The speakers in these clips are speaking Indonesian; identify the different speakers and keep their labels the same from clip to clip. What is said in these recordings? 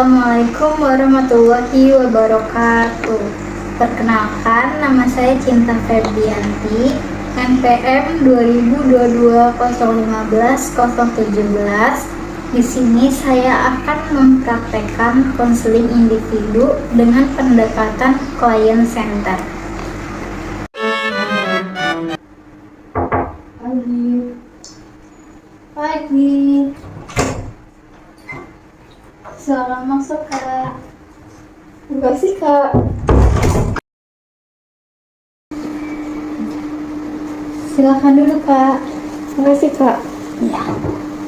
Speaker 1: Assalamualaikum warahmatullahi wabarakatuh. Perkenalkan, nama saya Cinta Febrianti, NPM 2022-015-017. Di sini saya akan mempraktekkan konseling individu dengan pendekatan client center. Pagi. Selamat masuk, Kak.
Speaker 2: Terima kasih, Kak.
Speaker 1: Silakan duduk, Kak.
Speaker 2: Terima kasih, Kak.
Speaker 1: Ya.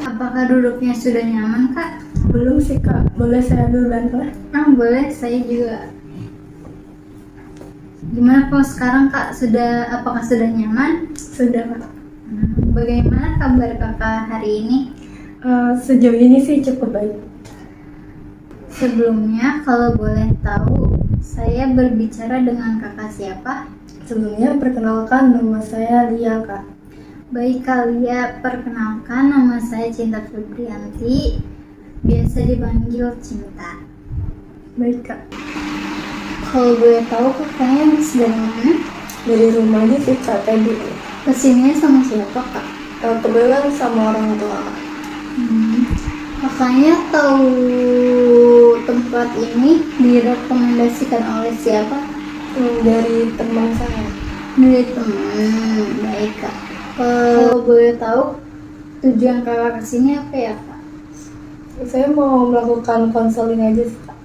Speaker 1: Apakah duduknya sudah nyaman, Kak?
Speaker 2: Belum sih, Kak. Boleh saya duluan, Kak?
Speaker 1: Boleh, saya juga. Gimana kalau sekarang, Kak? Apakah sudah nyaman?
Speaker 2: Sudah, Kak.
Speaker 1: Bagaimana kabar Kakak hari ini?
Speaker 2: Sejauh ini sih cukup baik.
Speaker 1: Sebelumnya, kalau boleh tahu, saya berbicara dengan Kakak siapa?
Speaker 2: Sebelumnya, perkenalkan nama saya Lia, Kak.
Speaker 1: Baik, Kak Lia. Perkenalkan, nama saya Cinta Febrianti, biasa dipanggil Cinta.
Speaker 2: Baik, Kak.
Speaker 1: Kalau boleh tahu, Kakaknya habis dari mana?
Speaker 2: Dari rumah aja sih, Kak, tadi.
Speaker 1: Kesininya sama siapa, Kak?
Speaker 2: Kebetulan sama orang tua, Kak.
Speaker 1: Kakaknya tahu tempat ini direkomendasikan oleh siapa?
Speaker 2: Dari teman saya.
Speaker 1: Dari teman. Baik, Kak. Kalau boleh tahu, tujuan Kakak kesini apa ya, Kak?
Speaker 2: Saya mau melakukan konseling aja sih, Kak.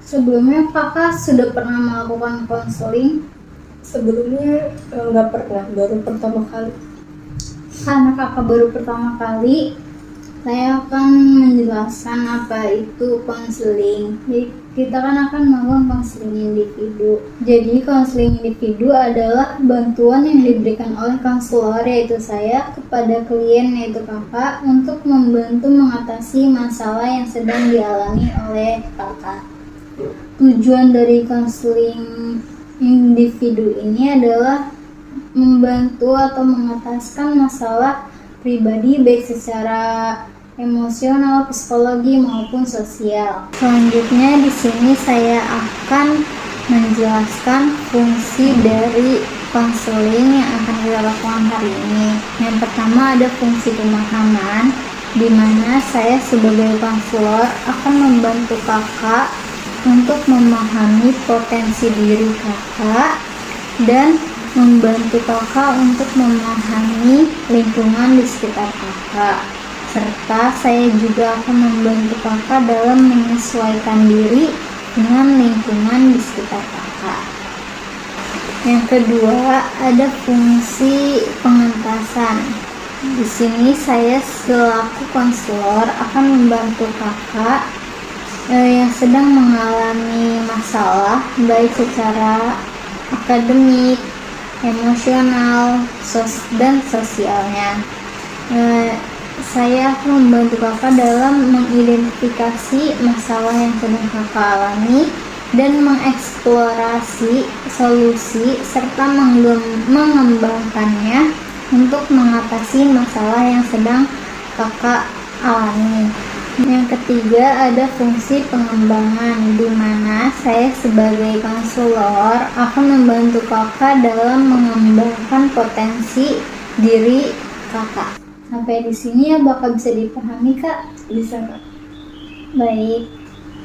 Speaker 1: Sebelumnya Kakak sudah pernah melakukan konseling?
Speaker 2: Sebelumnya nggak pernah, baru pertama kali.
Speaker 1: Karena Kakak baru pertama kali, saya akan menjelaskan apa itu konseling. Jadi kita akan melakukan konseling individu. Jadi konseling individu adalah bantuan yang diberikan oleh konselor, yaitu saya, kepada klien, yaitu Kakak, untuk membantu mengatasi masalah yang sedang dialami oleh Kakak. Tujuan dari konseling individu ini adalah membantu atau mengataskan masalah pribadi baik secara emosional, psikologi maupun sosial. Selanjutnya di sini saya akan menjelaskan fungsi dari konseling yang akan kita lakukan hari ini. Yang pertama ada fungsi pemahaman, di mana saya sebagai konselor akan membantu Kakak untuk memahami potensi diri Kakak dan membantu Kakak untuk memahami lingkungan di sekitar Kakak. Serta saya juga akan membantu Kakak dalam menyesuaikan diri dengan lingkungan di sekitar Kakak. Yang kedua, ada fungsi pengentasan. Di sini saya selaku konselor akan membantu Kakak yang sedang mengalami masalah baik secara akademik, emosional, dan sosialnya. Saya akan membantu Kakak dalam mengidentifikasi masalah yang sedang Kakak alami dan mengeksplorasi solusi serta mengembangkannya untuk mengatasi masalah yang sedang Kakak alami. Yang ketiga ada fungsi pengembangan, di mana saya sebagai konselor akan membantu Kakak dalam mengembangkan potensi diri Kakak. Sampai di sini ya bakal bisa dipahami, Kak?
Speaker 2: Bisa, Kak.
Speaker 1: Baik.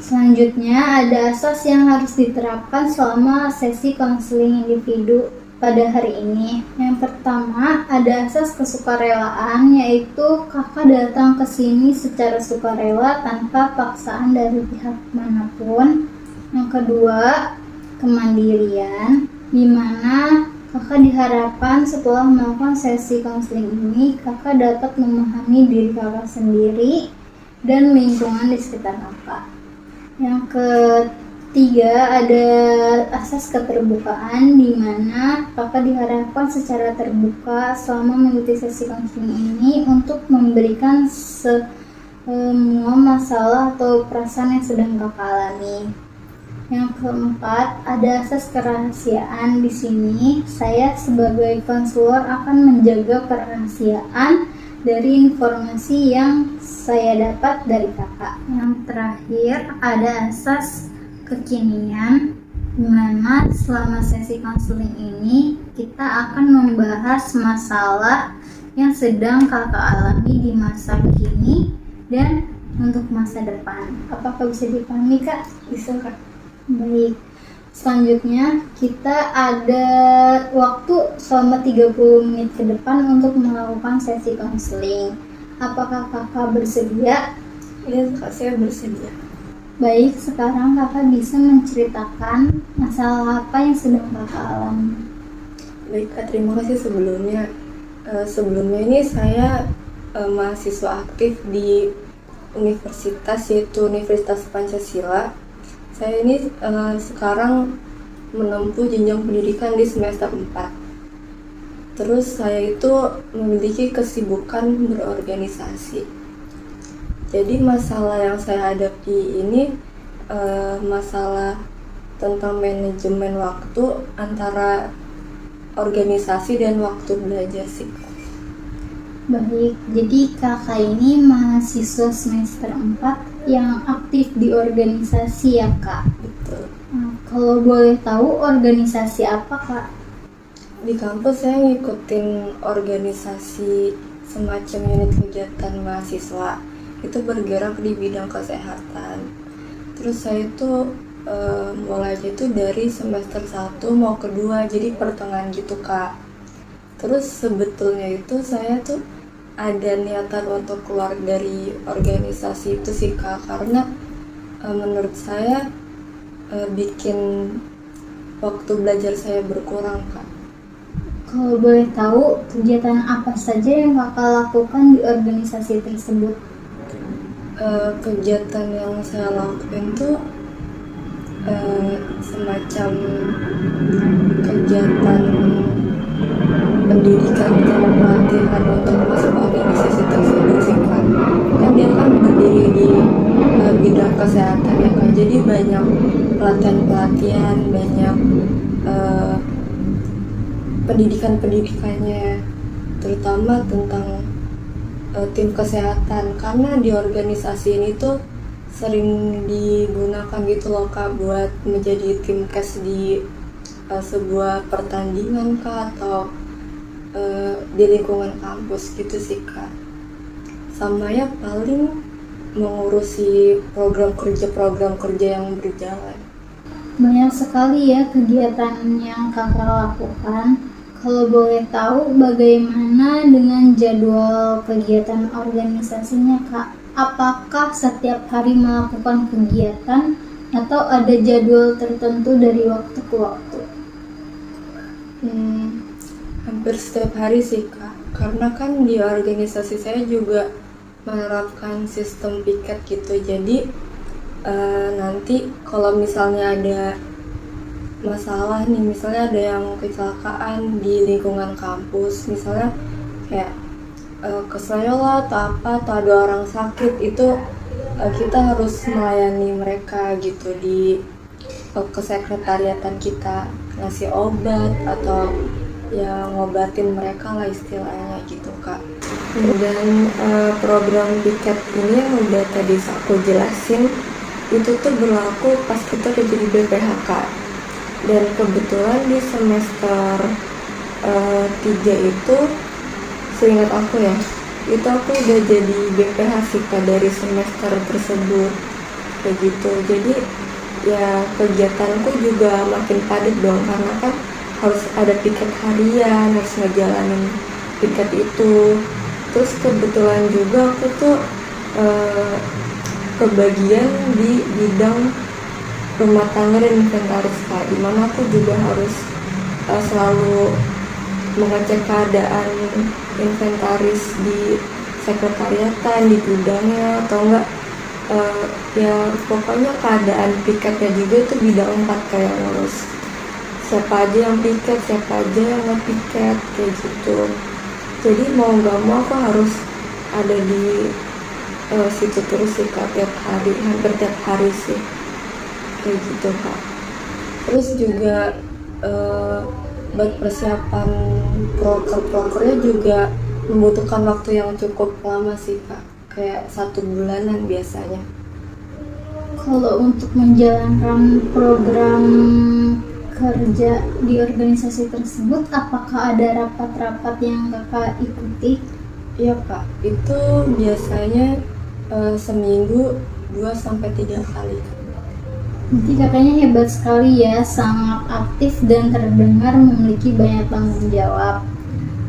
Speaker 1: Selanjutnya ada asas yang harus diterapkan selama sesi konseling individu pada hari ini. Yang pertama ada asas kesukarelaan, yaitu Kakak datang ke sini secara sukarela tanpa paksaan dari pihak manapun. Yang kedua, kemandirian, di mana Kakak diharapkan setelah melakukan sesi konseling ini, Kakak dapat memahami diri Kakak sendiri dan lingkungan di sekitar Kakak. Yang ketiga ada asas keterbukaan, di mana Kakak diharapkan secara terbuka selama mengikuti sesi konseling ini untuk memberikan semua masalah atau perasaan yang sedang Kakak alami. Yang keempat, ada asas kerahasiaan. Di sini, saya sebagai konselor akan menjaga kerahasiaan dari informasi yang saya dapat dari kakak. Yang terakhir ada asas kekinian, di mana selama sesi konseling ini kita akan membahas masalah yang sedang kakak alami di masa kini dan untuk masa depan. Apakah bisa dipahami, Kak?
Speaker 2: Bisa, Kak.
Speaker 1: Baik. Selanjutnya kita ada waktu selama 30 menit ke depan untuk melakukan sesi konseling. Apakah kakak bersedia?
Speaker 2: Iya, Kak, saya bersedia.
Speaker 1: Baik, sekarang kakak bisa menceritakan masalah apa yang sedang kakak alami.
Speaker 2: Baik, Kak, terima kasih sebelumnya. Sebelumnya ini saya mahasiswa aktif di universitas, yaitu Universitas Pancasila. Saya ini sekarang menempuh jenjang pendidikan di semester 4. Terus saya itu memiliki kesibukan berorganisasi. Jadi masalah yang saya hadapi ini masalah tentang manajemen waktu antara organisasi dan waktu belajar sih.
Speaker 1: Baik, jadi kakak ini mahasiswa semester 4 yang aktif di organisasi ya, Kak?
Speaker 2: Betul.
Speaker 1: Kalau boleh tahu organisasi apa, Kak?
Speaker 2: Di kampus saya ngikutin organisasi semacam unit kegiatan mahasiswa. Itu bergerak di bidang kesehatan. Terus saya itu mulainya itu dari semester 1 mau kedua, jadi pertengahan gitu, Kak. Terus sebetulnya itu saya tuh ada niatan untuk keluar dari organisasi itu sih, Kak, karena menurut saya bikin waktu belajar saya berkurang, Kak.
Speaker 1: Kalau boleh tahu, kegiatan apa saja yang kakak lakukan di organisasi tersebut?
Speaker 2: Kegiatan yang saya lakukan tuh semacam kegiatan pendidikan dan pelatihan untuk masuk organisasi tersebut sih, Kak. Kan dia kan berdiri di bidang kesehatan ya, Kak. Jadi banyak pelatihan-pelatihan, banyak pendidikannya, terutama tentang tim kesehatan, karena di organisasi ini tuh sering digunakan gitu loh, Kak, buat menjadi tim kes di sebuah pertandingan, Kak, atau di lingkungan kampus gitu sih, Kak. Sama ya paling mengurusi program kerja yang berjalan.
Speaker 1: Banyak sekali ya kegiatan yang kakak lakukan. Kalau boleh tahu bagaimana dengan jadwal kegiatan organisasinya, Kak? Apakah setiap hari melakukan kegiatan atau ada jadwal tertentu dari waktu ke waktu?
Speaker 2: Hampir setiap hari sih, Kak, karena kan di organisasi saya juga menerapkan sistem piket gitu. Jadi nanti kalau misalnya ada masalah nih, misalnya ada yang kecelakaan di lingkungan kampus, misalnya kayak kesleo atau apa, atau ada orang sakit, itu kita harus melayani mereka gitu di kesekretariatan kita, ngasih obat atau ya ngobatin mereka lah istilahnya gitu, Kak. Dan program piket ini yang udah tadi aku jelasin itu tuh berlaku pas kita udah jadi BPHK. Dan kebetulan di semester 3 itu, seingat aku ya, itu aku udah jadi BPH sih, Kak, dari semester tersebut kayak gitu. Jadi ya kegiatanku juga makin padat dong, karena kan harus ada piket harian, harus ngejalanin piket itu. Terus kebetulan juga aku tuh kebagian di bidang rumah tangga dan inventaris, Kak, dimana aku juga harus selalu mengecek keadaan inventaris di sekretariatan, di gudangnya, atau enggak ya pokoknya keadaan piketnya juga itu bidang 4, kayak ngurus siapa aja yang piket, siapa aja yang nge-piket kayak gitu. Jadi mau gak mau aku harus ada di situ terus sih, Kak, tiap hari, hampir tiap hari sih kayak gitu, Kak. Terus juga buat persiapan prokernya juga membutuhkan waktu yang cukup lama sih Kak, kayak 1 bulanan biasanya.
Speaker 1: Kalau untuk menjalankan program kerja di organisasi tersebut, apakah ada rapat-rapat yang kakak ikuti?
Speaker 2: Iya Kak, itu biasanya seminggu 2 sampai 3 kali.
Speaker 1: Nanti kakaknya hebat sekali ya, sangat aktif dan terdengar memiliki banyak tanggung jawab.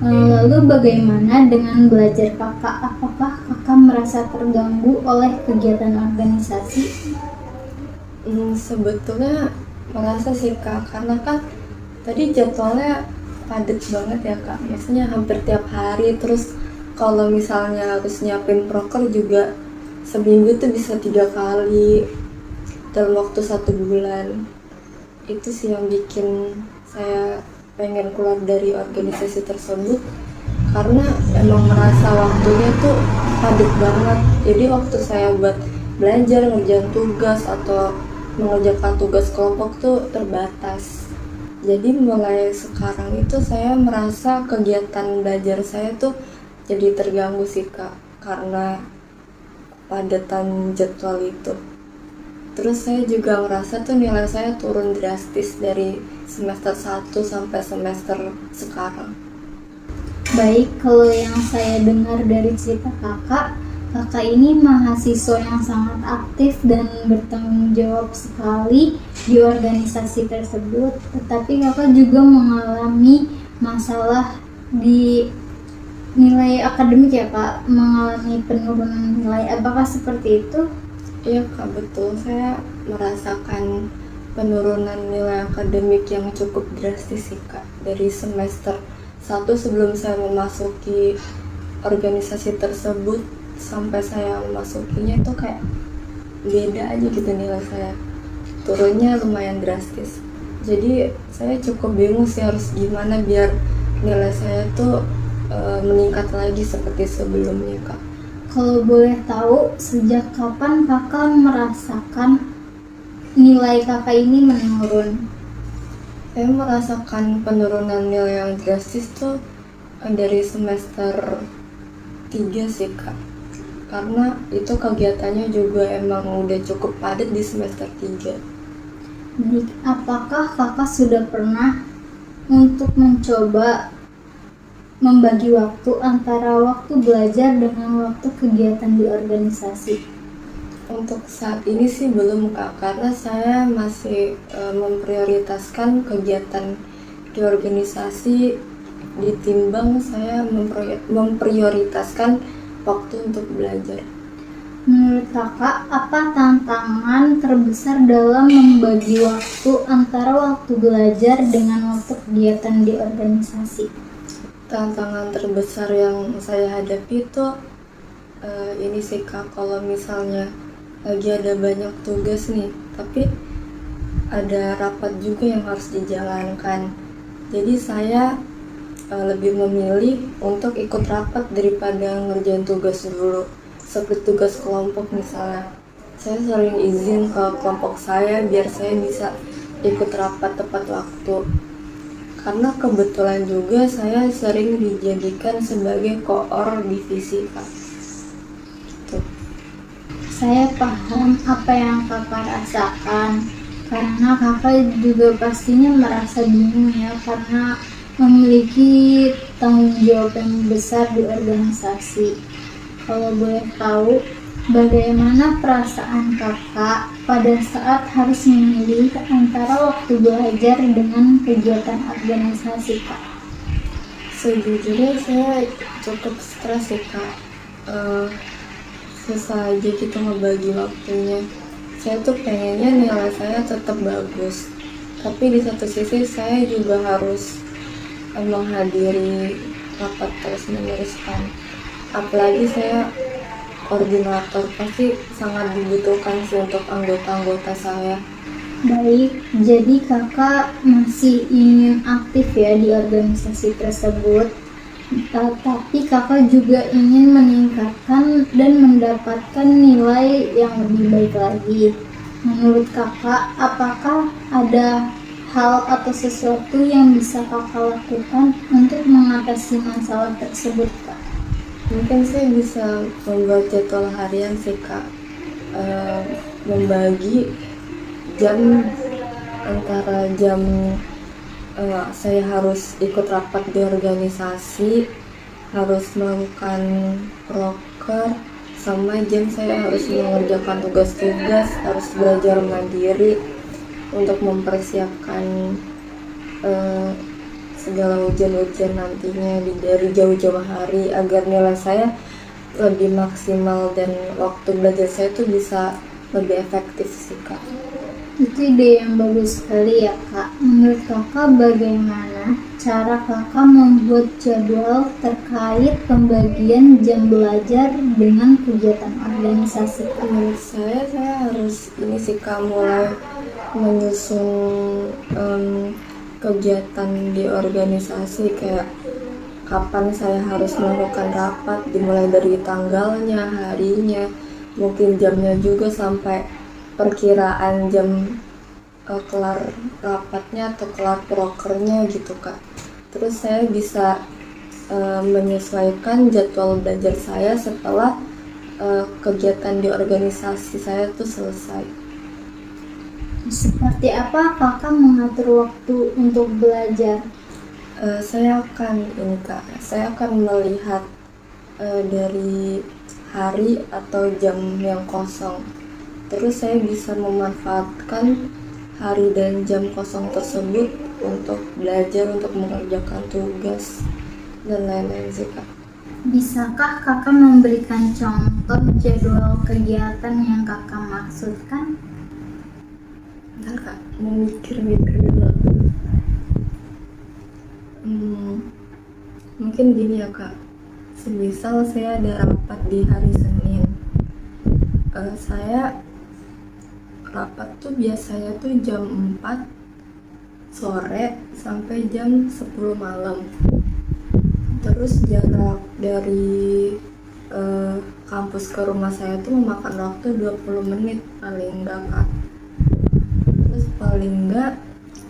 Speaker 1: Lalu bagaimana dengan belajar kakak? Apakah kakak merasa terganggu oleh kegiatan organisasi?
Speaker 2: Sebetulnya merasa sih Kak, karena kan tadi jadwalnya padat banget ya Kak, biasanya hampir tiap hari, terus kalau misalnya harus nyiapin proker juga seminggu tuh bisa 3 kali dalam waktu 1 bulan. Itu sih yang bikin saya pengen keluar dari organisasi tersebut, karena emang merasa waktunya tuh padat banget. Jadi waktu saya buat belajar, ngerjain tugas atau mengerjakan tugas kelompok tuh terbatas. Jadi mulai sekarang itu saya merasa kegiatan belajar saya tuh jadi terganggu sih Kak, karena padatan jadwal itu. Terus saya juga ngerasa tuh nilai saya turun drastis dari semester 1 sampai semester sekarang.
Speaker 1: Baik, kalau yang saya dengar dari cerita kakak ini mahasiswa yang sangat aktif dan bertanggung jawab sekali di organisasi tersebut. Tetapi kakak juga mengalami masalah di nilai akademik ya Kak, mengalami penurunan nilai. Apakah seperti itu?
Speaker 2: Iya Kak, betul. Saya merasakan penurunan nilai akademik yang cukup drastis sih Kak. Dari semester 1 sebelum saya memasuki organisasi tersebut sampai saya memasukinya itu kayak beda aja gitu nilai saya. Turunnya lumayan drastis. Jadi saya cukup bingung sih harus gimana biar nilai saya tuh meningkat lagi seperti sebelumnya Kak.
Speaker 1: Kalau boleh tahu, sejak kapan kakak merasakan nilai kakak ini menurun?
Speaker 2: Saya merasakan penurunan nilai yang drastis tuh dari semester 3 sih Kak, karena itu kegiatannya juga emang udah cukup padat di semester 3.
Speaker 1: Baik, apakah kakak sudah pernah untuk mencoba membagi waktu antara waktu belajar dengan waktu kegiatan di organisasi?
Speaker 2: Untuk saat ini sih belum Kak, karena saya masih memprioritaskan kegiatan di organisasi ditimbang saya memprioritaskan waktu untuk belajar.
Speaker 1: Menurut kakak, apa tantangan terbesar dalam membagi waktu antara waktu belajar dengan waktu kegiatan di organisasi?
Speaker 2: Tantangan terbesar yang saya hadapi itu ini sih Kak, kalau misalnya lagi ada banyak tugas nih, tapi ada rapat juga yang harus dijalankan. Jadi saya lebih memilih untuk ikut rapat daripada ngerjain tugas dulu. Seperti tugas kelompok misalnya, saya sering izin ke kelompok saya biar saya bisa ikut rapat tepat waktu. Karena kebetulan juga saya sering dijadikan sebagai koor divisi Kak. Gitu.
Speaker 1: Saya paham apa yang kakak rasakan, karena kakak juga pastinya merasa bingung ya, karena memiliki tanggung jawab yang besar di organisasi. Kalau boleh tahu, bagaimana perasaan kakak pada saat harus memilih antara waktu belajar dengan kegiatan organisasi Kak?
Speaker 2: Sejujurnya saya cukup stres sih Kak. Susah aja gitu ngebagi waktunya. Saya tuh pengennya nilai saya tetap bagus, tapi di satu sisi saya juga harus menghadiri rapat terus menerus kan. Apalagi saya koordinator, pasti sangat dibutuhkan sih untuk anggota-anggota saya.
Speaker 1: Baik, jadi kakak masih ingin aktif ya di organisasi tersebut, tapi kakak juga ingin meningkatkan dan mendapatkan nilai yang lebih baik lagi. Menurut kakak, apakah ada hal atau sesuatu yang bisa kakak lakukan untuk mengatasi masalah tersebut Kak?
Speaker 2: Mungkin saya bisa membuat jadwal harian sih Kak. Eh, Membagi jam antara jam saya harus ikut rapat di organisasi, harus melakukan proker, sama jam saya harus mengerjakan tugas-tugas, harus belajar mandiri untuk mempersiapkan eh, segala ujian-ujian nantinya dari jauh-jauh hari agar nilai saya lebih maksimal dan waktu belajar saya tuh bisa lebih efektif sih Kak.
Speaker 1: Itu ide yang bagus sekali ya Kak. Menurut Kakak bagaimana cara Kakak membuat jadwal terkait pembagian jam belajar dengan kegiatan organisasi Kak?
Speaker 2: Menurut saya harus ini sih Kak, mulai menyusun kegiatan di organisasi, kayak kapan saya harus melakukan rapat, dimulai dari tanggalnya, harinya, mungkin jamnya juga, sampai perkiraan jam kelar rapatnya atau kelar prokernya gitu Kak. Terus saya bisa menyesuaikan jadwal belajar saya setelah kegiatan di organisasi saya tuh selesai.
Speaker 1: Seperti apa Kakak mengatur waktu untuk belajar?
Speaker 2: Saya akan melihat dari hari atau jam yang kosong. Terus saya bisa memanfaatkan hari dan jam kosong tersebut untuk belajar, untuk mengerjakan tugas dan lain-lain sih Kak.
Speaker 1: Bisakah Kakak memberikan contoh jadwal kegiatan yang Kakak maksudkan?
Speaker 2: Bentar Kak, mau mikir-mikir dulu. Mungkin gini ya Kak, semisal saya ada rapat di hari Senin, saya rapat tuh biasanya tuh jam 4 sore sampai jam 10 malam. Terus jarak dari kampus ke rumah saya tuh memakan waktu 20 menit paling enggak Kak. Terus paling enggak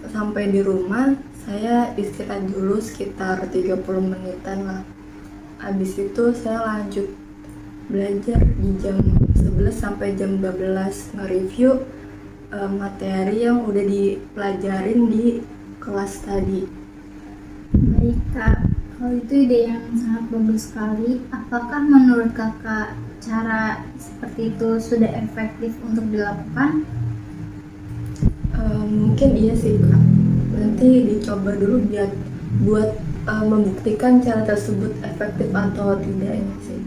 Speaker 2: sampai di rumah saya istirahat dulu sekitar 30 menitan lah. Habis itu saya lanjut belajar di jam 11 sampai jam 12, nge-review materi yang udah dipelajarin di kelas tadi.
Speaker 1: Baik Kak, kalau itu ide yang sangat bagus sekali. Apakah menurut Kakak cara seperti itu sudah efektif untuk dilakukan?
Speaker 2: Mungkin iya sih Kak, nanti dicoba dulu buat membuktikan cara tersebut efektif atau tidaknya sih.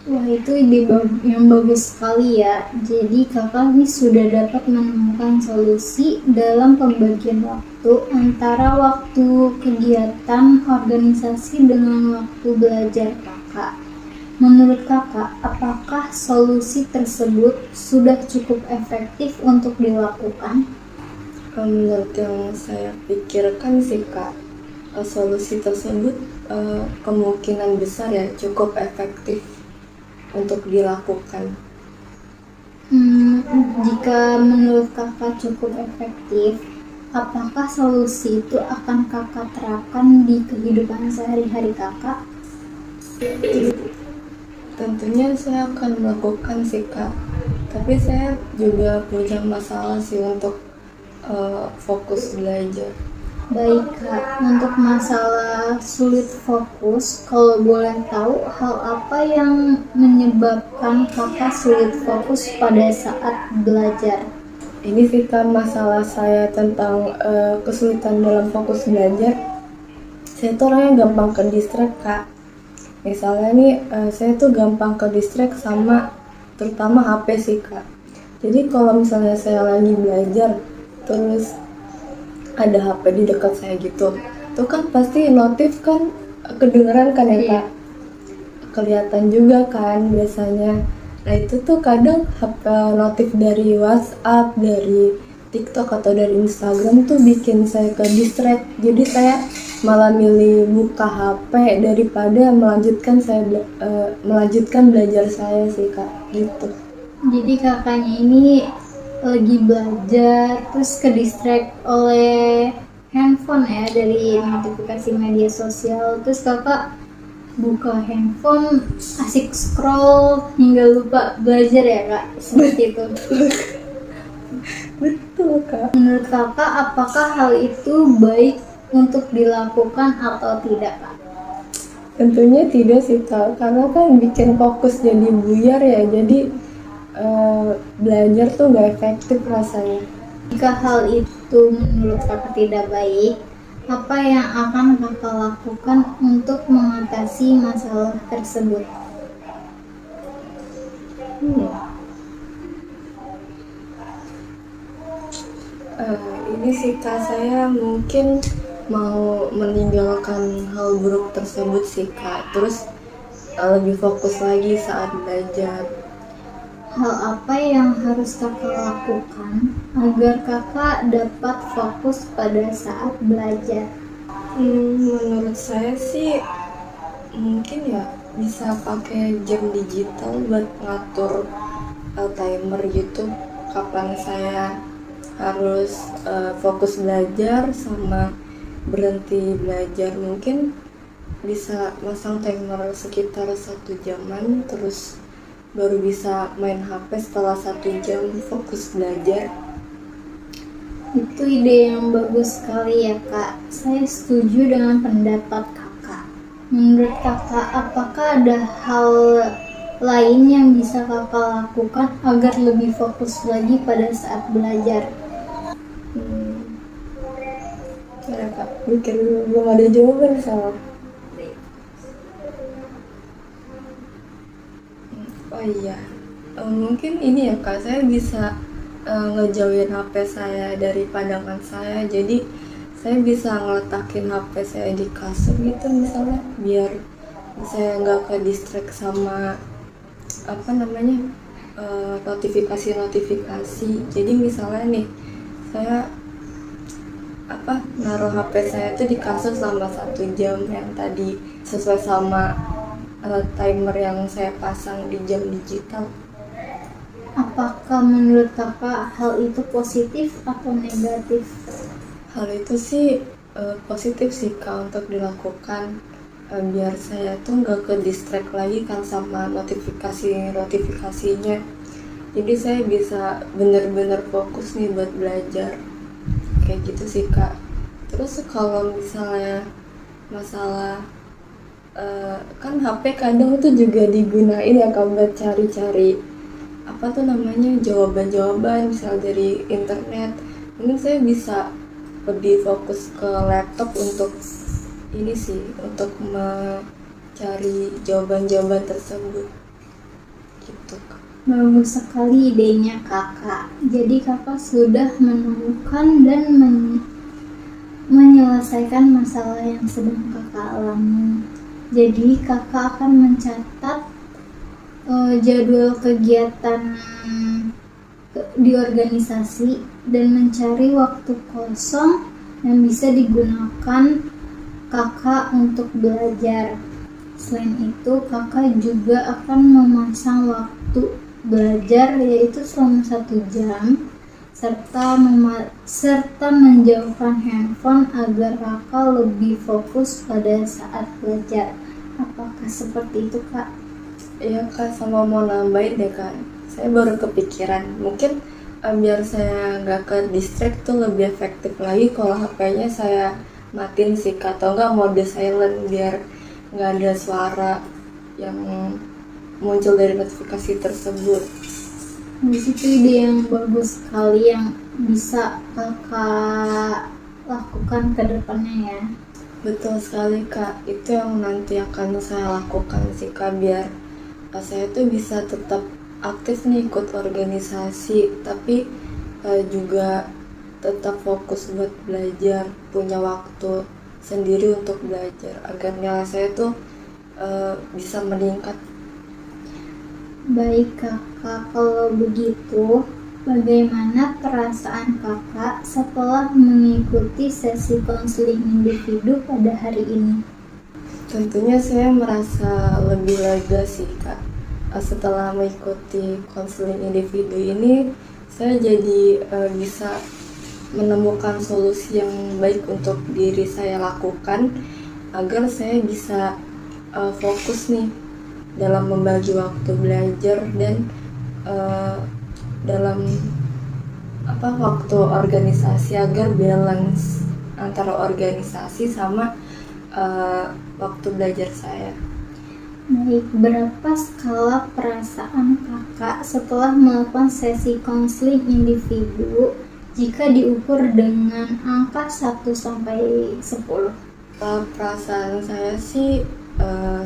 Speaker 1: Wah, itu ide yang bagus sekali ya. Jadi Kakak ini sudah dapat menemukan solusi dalam pembagian waktu antara waktu kegiatan organisasi dengan waktu belajar Kakak. Menurut Kakak, apakah solusi tersebut sudah cukup efektif untuk dilakukan?
Speaker 2: Menurut yang saya pikirkan sih Kak, solusi tersebut kemungkinan besar ya cukup efektif untuk dilakukan.
Speaker 1: Jika menurut Kakak cukup efektif, apakah solusi itu akan Kakak terapkan di kehidupan sehari-hari Kakak?
Speaker 2: Tentunya saya akan melakukan sih Kak, tapi saya juga punya masalah sih untuk fokus belajar.
Speaker 1: Baik Kak, untuk masalah sulit fokus, kalau boleh tahu hal apa yang menyebabkan Kakak sulit fokus pada saat belajar?
Speaker 2: Ini sih Kak, masalah saya tentang kesulitan dalam fokus belajar. Saya tuh orangnya gampang ke distract Kak. Misalnya nih, saya tuh gampang ke distract sama terutama HP sih Kak. Jadi kalau misalnya saya lagi belajar, terus ada HP di dekat saya gitu, tuh kan pasti notif kan kedengeran kan ya Kak, kelihatan juga kan biasanya. Nah itu tuh kadang HP notif dari WhatsApp, dari TikTok atau dari Instagram tuh bikin saya ke distract. Jadi saya malah milih buka HP daripada melanjutkan belajar saya sih Kak, gitu.
Speaker 1: Jadi kakaknya ini lagi belajar terus ke distract oleh handphone ya, dari notifikasi media sosial, terus kakak buka handphone, asik scroll hingga lupa belajar ya kak, seperti itu.
Speaker 2: Betul kak.
Speaker 1: Menurut kakak, apakah hal itu baik untuk dilakukan atau tidak kak?
Speaker 2: Tentunya tidak sih kak, karena kan bikin fokus jadi buyar ya, jadi belajar tuh gak efektif rasanya.
Speaker 1: Jika hal itu menurut kakak tidak baik, apa yang akan kakak lakukan untuk mengatasi masalah tersebut?
Speaker 2: Ini sih kak, saya mungkin mau meninggalkan hal buruk tersebut sih kak, terus lebih fokus lagi saat belajar.
Speaker 1: Hal apa yang harus kakak lakukan agar kakak dapat fokus pada saat belajar?
Speaker 2: Menurut saya sih mungkin ya bisa pakai jam digital buat ngatur timer gitu, kapan saya harus fokus belajar sama berhenti belajar. Mungkin bisa masang timer sekitar 1 jaman, terus baru bisa main HP setelah 1 jam fokus belajar.
Speaker 1: Itu ide yang bagus sekali ya kak. Saya setuju dengan pendapat kakak. Menurut kakak, apakah ada hal lain yang bisa kakak lakukan agar lebih fokus lagi pada saat belajar?
Speaker 2: Ya kak, mikir dulu, belum ada jawaban salah. Oh iya, mungkin ini ya kak, saya bisa ngejauhin HP saya dari pandangan saya, jadi saya bisa ngeletakin HP saya di kasur gitu misalnya, biar saya nggak ke distract sama notifikasi. Jadi misalnya nih, saya naruh HP saya itu di kasur selama 1 jam yang tadi sesuai sama timer yang saya pasang di jam digital.
Speaker 1: Apakah menurut kakak hal itu positif atau negatif?
Speaker 2: Hal itu sih positif sih kak untuk dilakukan, biar saya tuh nggak ke distract lagi kan sama notifikasinya. Jadi saya bisa bener-bener fokus nih buat belajar, kayak gitu sih kak. Terus kalau misalnya masalah kan HP kadang tuh juga digunain ya kak buat cari-cari jawaban-jawaban misal dari internet. Mungkin saya bisa lebih fokus ke laptop untuk ini sih, untuk mencari jawaban-jawaban tersebut gitu kak.
Speaker 1: Bagus sekali idenya kakak. Jadi kakak sudah menemukan dan menyelesaikan masalah yang sedang kakak alami. Jadi kakak akan mencatat jadwal kegiatan di organisasi dan mencari waktu kosong yang bisa digunakan kakak untuk belajar. Selain itu, kakak juga akan memasang waktu belajar yaitu selama 1 jam serta menjauhkan handphone agar kakak lebih fokus pada saat belajar. Apakah seperti itu kak?
Speaker 2: Iya kak, sama mau nambahin deh kak, saya baru kepikiran mungkin biar saya nggak ke distract tuh lebih efektif lagi kalau HP-nya saya matiin sih kak, atau nggak mode silent biar nggak ada suara yang muncul dari notifikasi tersebut.
Speaker 1: Di situ ide yang bagus sekali yang bisa kakak lakukan ke depannya ya.
Speaker 2: Betul sekali kak, itu yang nanti akan saya lakukan sih kak, biar saya tuh bisa tetap aktif nih ikut organisasi, tapi juga tetap fokus buat belajar, punya waktu sendiri untuk belajar agar nilai saya tuh bisa meningkat.
Speaker 1: Baik kakak, kalau begitu bagaimana perasaan kakak setelah mengikuti sesi konseling individu pada hari ini?
Speaker 2: Tentunya saya merasa lebih lega sih kak. Setelah mengikuti konseling individu ini, saya jadi bisa menemukan solusi yang baik untuk diri saya lakukan agar saya bisa fokus nih dalam membagi waktu belajar dan dalam waktu organisasi, agar balance antara organisasi sama waktu belajar saya.
Speaker 1: Baik, berapa skala perasaan kakak setelah melakukan sesi konseling individu jika diukur dengan angka 1 sampai 10?
Speaker 2: Perasaan saya sih 9,5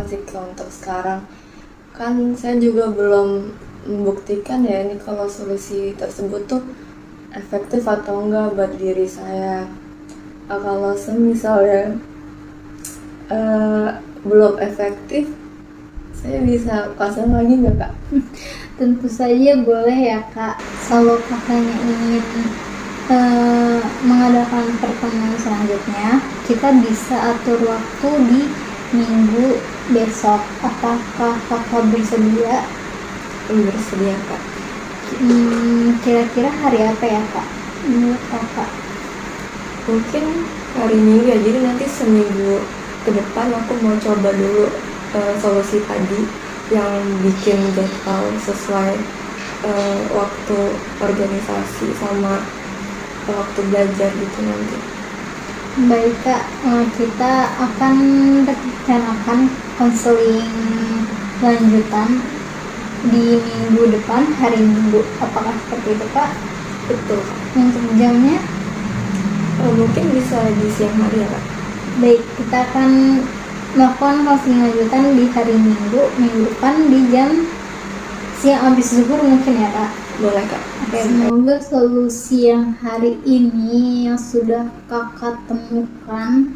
Speaker 2: sih untuk sekarang. Kan saya juga belum membuktikan ya ini kalau solusi tersebut tuh efektif atau enggak buat diri saya. Kalau misalnya belum efektif, saya bisa pasang lagi nggak kak?
Speaker 1: Tentu saja boleh ya kak. Kalau kakaknya ingin mengadakan pertemuan selanjutnya, kita bisa atur waktu di minggu besok. Apakah kakak bersedia?
Speaker 2: Bersedia kak.
Speaker 1: Kira-kira hari apa ya kak menurut kakak?
Speaker 2: Mungkin hari Minggu ya, jadi nanti seminggu ke depan aku mau coba dulu solusi tadi yang bikin jadwal sesuai waktu organisasi sama waktu belajar gitu nanti.
Speaker 1: Baik kak, kita akan rencanakan konseling lanjutan di minggu depan, hari Minggu. Apakah seperti itu kak?
Speaker 2: Betul.
Speaker 1: Untuk jamnya?
Speaker 2: Mungkin bisa di siang hari ya kak.
Speaker 1: Baik, kita akan melakukan konseling lanjutan di hari Minggu depan di jam siang habis zuhur mungkin ya kak?
Speaker 2: Boleh kak.
Speaker 1: Oke, semoga solusi yang hari ini yang sudah kakak temukan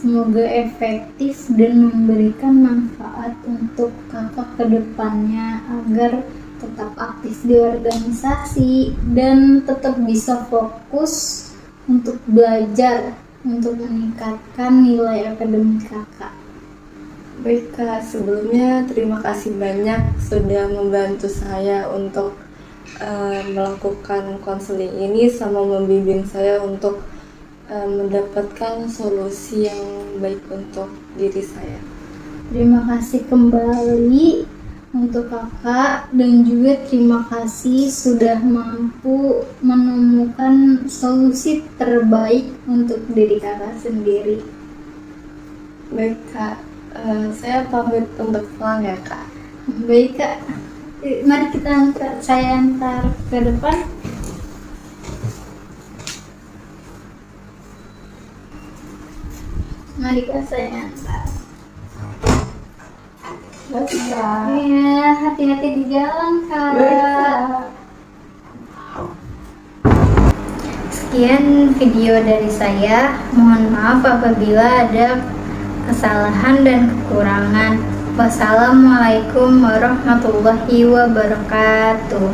Speaker 1: semoga efektif dan memberikan manfaat untuk kakak ke depannya agar tetap aktif di organisasi dan tetap bisa fokus untuk belajar untuk meningkatkan nilai akademik kakak.
Speaker 2: Baik kak, sebelumnya terima kasih banyak sudah membantu saya untuk melakukan konseling ini sama membimbing saya untuk mendapatkan solusi yang baik untuk diri saya.
Speaker 1: Terima kasih kembali untuk kakak dan juga terima kasih sudah mampu menemukan solusi terbaik untuk diri kakak sendiri.
Speaker 2: Baik kak, saya pamit untuk pulang ya kak.
Speaker 1: Baik kak, mari saya antar ke depan. Mari kak, saya antar. Iya, hati-hati di jalan kak. Sekian video dari saya. Mohon maaf apabila ada kesalahan dan kekurangan. Wassalamualaikum warahmatullahi wabarakatuh.